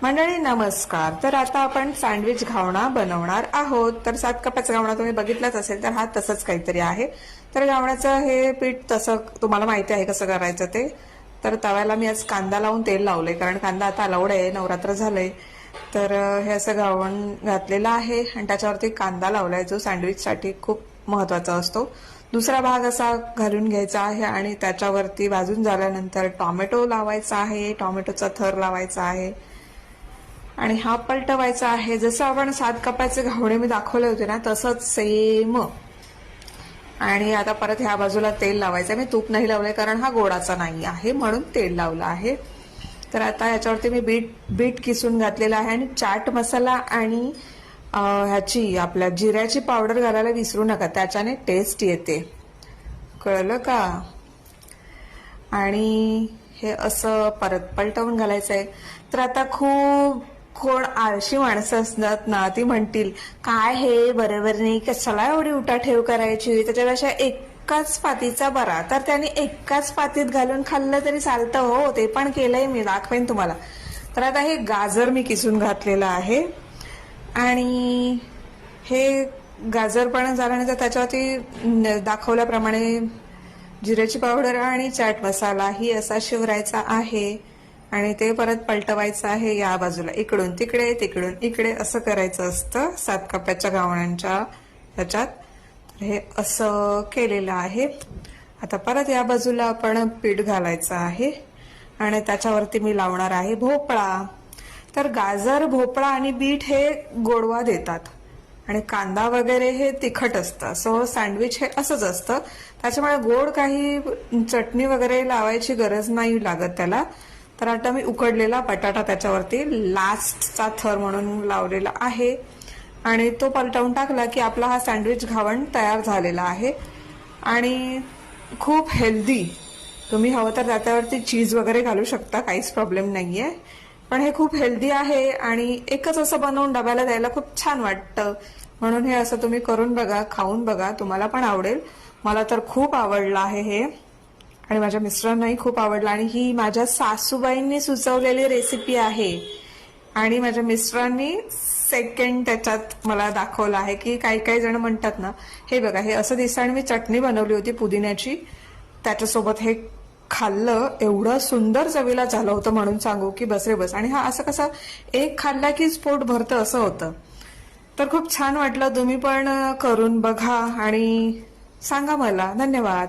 मंडळी नमस्कार. तर आता आपण सँडविच घावणा बनवणार आहोत. तर 7 कपाचा घावणा तुम्ही बघितलाच असेल, तर हा तसंच काहीतरी आहे. तर घावण्याचं हे पीठ तसं तुम्हाला माहिती आहे कसं करायचं ते. तर तव्याला मी आज कांदा लावून तेल लावलंय, कारण कांदा आता अलाउड आहे, नवरात्र झालंय. तर हे असं घावण घातलेलं आहे आणि त्याच्यावरती कांदा लावलाय, जो सँडविचसाठी खूप महत्वाचा असतो. दुसरा भाग असा घालून घ्यायचा आहे आणि त्याच्यावरती भाजून झाल्यानंतर टोमॅटो लावायचा आहे, टोमॅटोचा थर लावायचा आहे आणि हा पलटवायचा आहे. जसं आपण 7 कपाचे घावणे मी दाखवले होते ना, तसंच सेम. आणि आता परत ह्या बाजूला तेल लावायचं. मी तूप नाही लावलंय कारण हा गोडाचा नाही आहे, म्हणून तेल लावलं आहे. तर आता ह्याच्यावरती मी बीट किसून घातलेला आहे आणि चाट मसाला आणि ह्याची आपल्या जिऱ्याची पावडर घालायला विसरू नका, त्याच्याने टेस्ट येते. कळलं का? आणि हे असं परत पलटवून घालायचंय. तर आता खूप कोण आळशी माणसं असतात ना, ती म्हणतील काय हे बरोबर नाही, कशाला एवढी उठाठेव करायची, त्याच्यापेक्षा एकाच पातीचा बरा. तर त्यांनी एकाच पातीत घालून खाल्लं तरी चालतं हो, ते पण केलंय मी, दाखवेन तुम्हाला. तर आता हे गाजर मी किसून घातलेलं आहे आणि हे गाजर पण झाल्यानंतर त्याच्यावरती दाखवल्याप्रमाणे जिऱ्याची पावडर आणि चाट मसाला ही असा शिवरायचा आहे आणि ते परत पलटवायचं आहे. या बाजूला इकडून तिकडे तिकडून इकडे असं करायचं असतं 7 कपाच्या घावण्यांच्या ह्याच्यात. हे असं केलेलं आहे. आता परत या बाजूला आपण पीठ घालायचं आहे आणि त्याच्यावरती मी लावणार आहे भोपळा. तर गाजर, भोपळा आणि बीट हे गोडवा देतात आणि कांदा वगैरे हे तिखट असतं. सो सँडविच हे असंच असतं, त्याच्यामुळे गोड काही चटणी वगैरे लावायची गरज नाही लागत त्याला. तर आता मी उकडलेला बटाटा त्याच्यावरती लास्टचा थर म्हणून लावलेला आहे आणि तो पलटवून टाकला की आपला हा सँडविच घावण तयार झालेला आहे आणि खूप हेल्दी. तुम्ही हवं तर त्याच्यावरती चीज वगैरे घालू शकता, काहीच प्रॉब्लेम नाहीये. पण हे खूप हेल्दी आहे आणि एकच असं बनवून डब्याला द्यायला खूप छान वाटतं. म्हणून हे असं तुम्ही करून बघा, खाऊन बघा, तुम्हाला पण आवडेल. मला तर खूप आवडलं आहे हे आणि माझ्या मिस्टरांनाही खूप आवडलं. आणि ही माझ्या सासूबाईंनी सुचवलेली रेसिपी आहे आणि माझ्या मिस्टरांनी सेकंड त्याच्यात मला दाखवलं आहे की काही काही जण म्हणतात ना, हे बघा हे असं दिसतं. आणि मी चटणी बनवली होती पुदिन्याची, त्याच्यासोबत हे खाल्लं, एवढं सुंदर चवीला झालं होतं, म्हणून सांगू की बस रे बस. आणि हा असं कसं एक खाल्ला की पोट भरतं असं होतं. तर खूप छान वाटलं. तुम्ही पण करून बघा आणि सांगा मला. धन्यवाद.